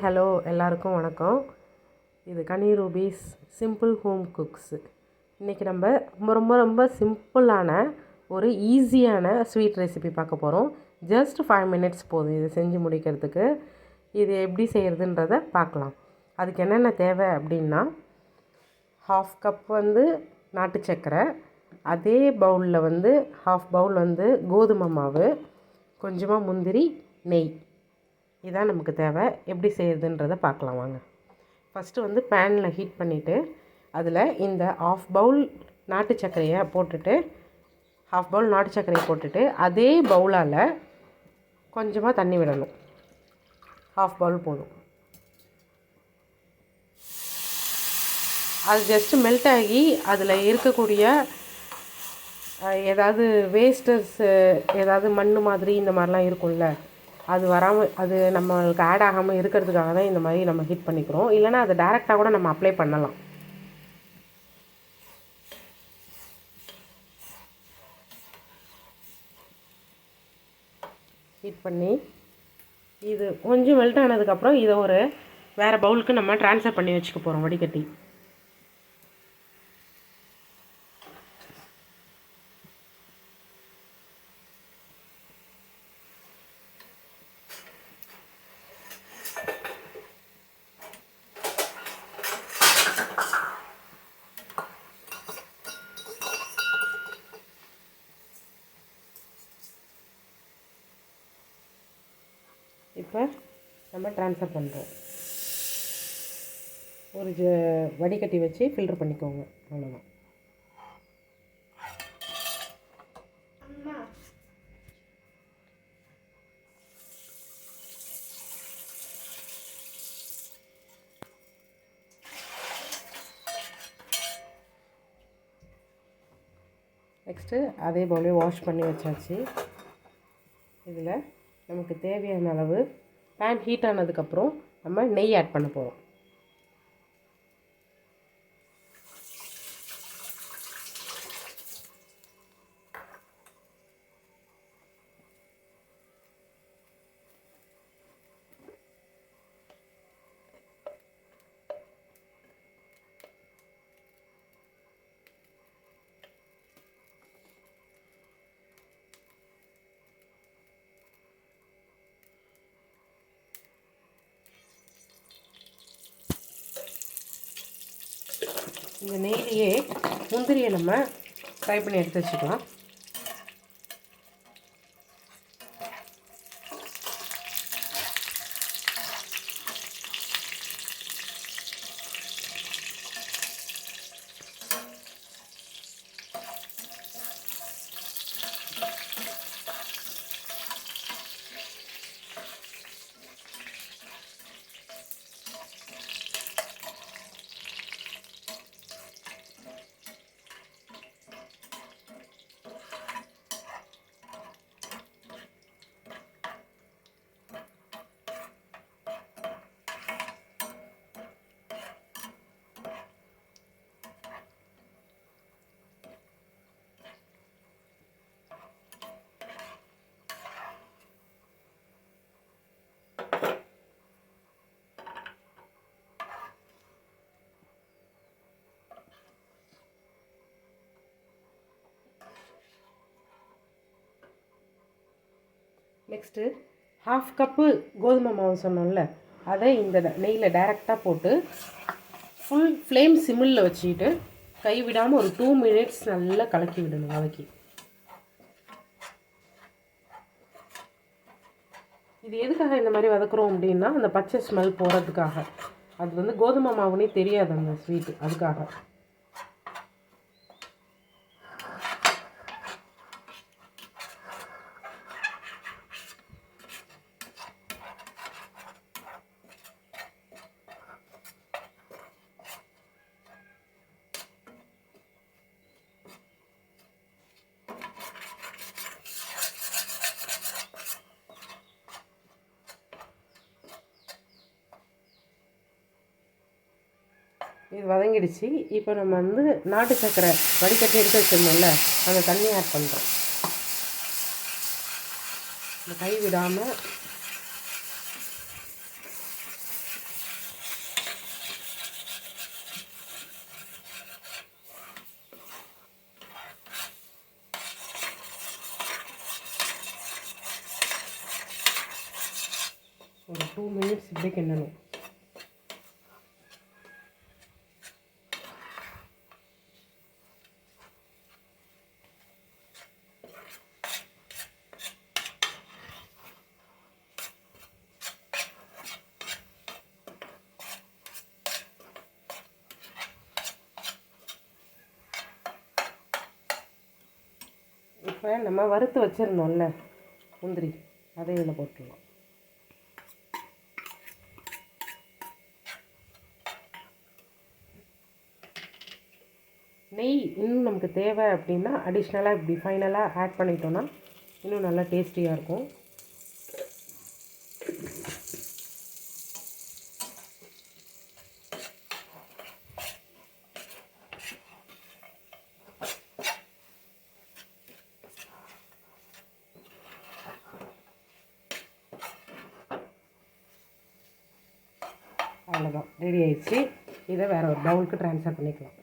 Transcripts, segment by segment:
Hello எல்லாருக்கும் வணக்கம். இது கனி ரூபீஸ் சிம்பிள் ஹோம் குக்ஸு. இன்றைக்கி நம்ம ரொம்ப ரொம்ப ரொம்ப சிம்பிளான ஒரு ஈஸியான ஸ்வீட் ரெசிபி பார்க்க போகிறோம். ஜஸ்ட் 5 minutes போதும் இது செஞ்சு முடிக்கிறதுக்கு. இது எப்படி செய்கிறதுன்றதை பார்க்கலாம். அதுக்கு என்னென்ன தேவை அப்படின்னா, 1/2 கப் நாட்டு சர்க்கரை, அதே பவுலில் 1/2 பவுல் கோதுமை மாவு, கொஞ்சமாக முந்திரி, நெய், இதான் நமக்கு தேவை. எப்படி செய்கிறதுன்றதை பார்க்கலாம் வாங்க. ஃபஸ்ட்டு பேனில் ஹீட் பண்ணிவிட்டு அதில் இந்த 1/2 பவுல் நாட்டு சர்க்கரையை போட்டுட்டு 1/2 பவுல் நாட்டு சர்க்கரையை போட்டுட்டு அதே பவுலால் கொஞ்சமாக தண்ணி விடணும். 1/2 பவுல் போதும். அது ஜஸ்ட்டு மெல்ட் ஆகி அதில் இருக்கக்கூடிய ஏதாவது வேஸ்டர்ஸ், ஏதாவது மண் மாதிரி இந்த மாதிரிலாம் இருக்கும்ல, அது வராமல், அது நம்மளுக்கு ஆட் ஆகாமல் இருக்கிறதுக்காக தான் இந்த மாதிரி நம்ம ஹீட் பண்ணிக்கிறோம். இல்லைனா அதை டேரெக்டாக கூட நம்ம அப்ளை பண்ணலாம். ஹீட் பண்ணி இது கொஞ்சம் மெல்ட் ஆனதுக்கப்புறம் இதை ஒரு வேறு பவுலுக்கு நம்ம ட்ரான்ஸ்ஃபர் பண்ணி வச்சுக்க போகிறோம், வடிகட்டி. இப்போ நம்ம ட்ரான்ஸ்ஃபர் பண்ணுறோம். ஒரு வடிகட்டி வச்சு ஃபில்டர் பண்ணிக்கோங்க, அவ்வளோதான். நெக்ஸ்ட்டு அதே போல வாஷ் பண்ணி வச்சாச்சு. இதில் நமக்கு தேவையான அளவு பேன் ஹீட் ஆனதுக்கப்புறம் நம்ம நெய் ஆட் பண்ண போகிறோம். இந்த நெய்லேயே முந்திரியை நம்ம ஃப்ரை பண்ணி எடுத்து வச்சுக்கலாம். நெக்ஸ்ட்டு 1/2 கப்பு கோதுமை மாவு சொன்னோம்ல, அதை இந்த நெய்யில் டைரெக்டாக போட்டு ஃபுல் ஃப்ளேம் சிம்மில் வச்சுக்கிட்டு கை விடாமல் ஒரு 2 minutes நல்லா கலக்கி விடணும், வதக்கி. இது எதுக்காக இந்த மாதிரி வதக்குறோம் அப்படின்னா, அந்த பச்சை ஸ்மெல் போகிறதுக்காக. அது கோதுமை மாவுனே தெரியாது அந்த ஸ்வீட்டு, அதுக்காக. இது வதங்கிடுச்சு. இப்போ நம்ம நாட்டு சர்க்கரை வடிகட்டி எடுத்து வச்சிருந்தோம்ல, அந்த தண்ணி ஆட் பண்ணுறோம். இந்த கை விடாமல் 2 மினிட்ஸ் இப்படியே கிண்டணும். இப்போ நம்ம வறுத்து வச்சுருந்தோம்ல முந்திரி, அதை இதில் போட்டுருவோம். நெய் இன்னும் நமக்கு தேவை அப்படின்னா அடிஷ்னலாக இப்படி ஃபைனலாக ஆட் பண்ணிட்டோன்னா இன்னும் நல்லா டேஸ்டியாக இருக்கும். அவ்வளோதான், ரெடி ஆயிடுச்சு. இதை வேறு ஒரு பவுலுக்கு ட்ரான்ஸ்ஃபர் பண்ணிக்கலாம்.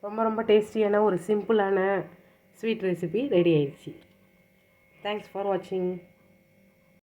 ரொம்ப ரொம்ப டேஸ்டியான ஒரு சிம்பிளான ஸ்வீட் ரெசிபி ரெடி ஆயிடுச்சு. தேங்க்ஸ் ஃபார் வாட்சிங்.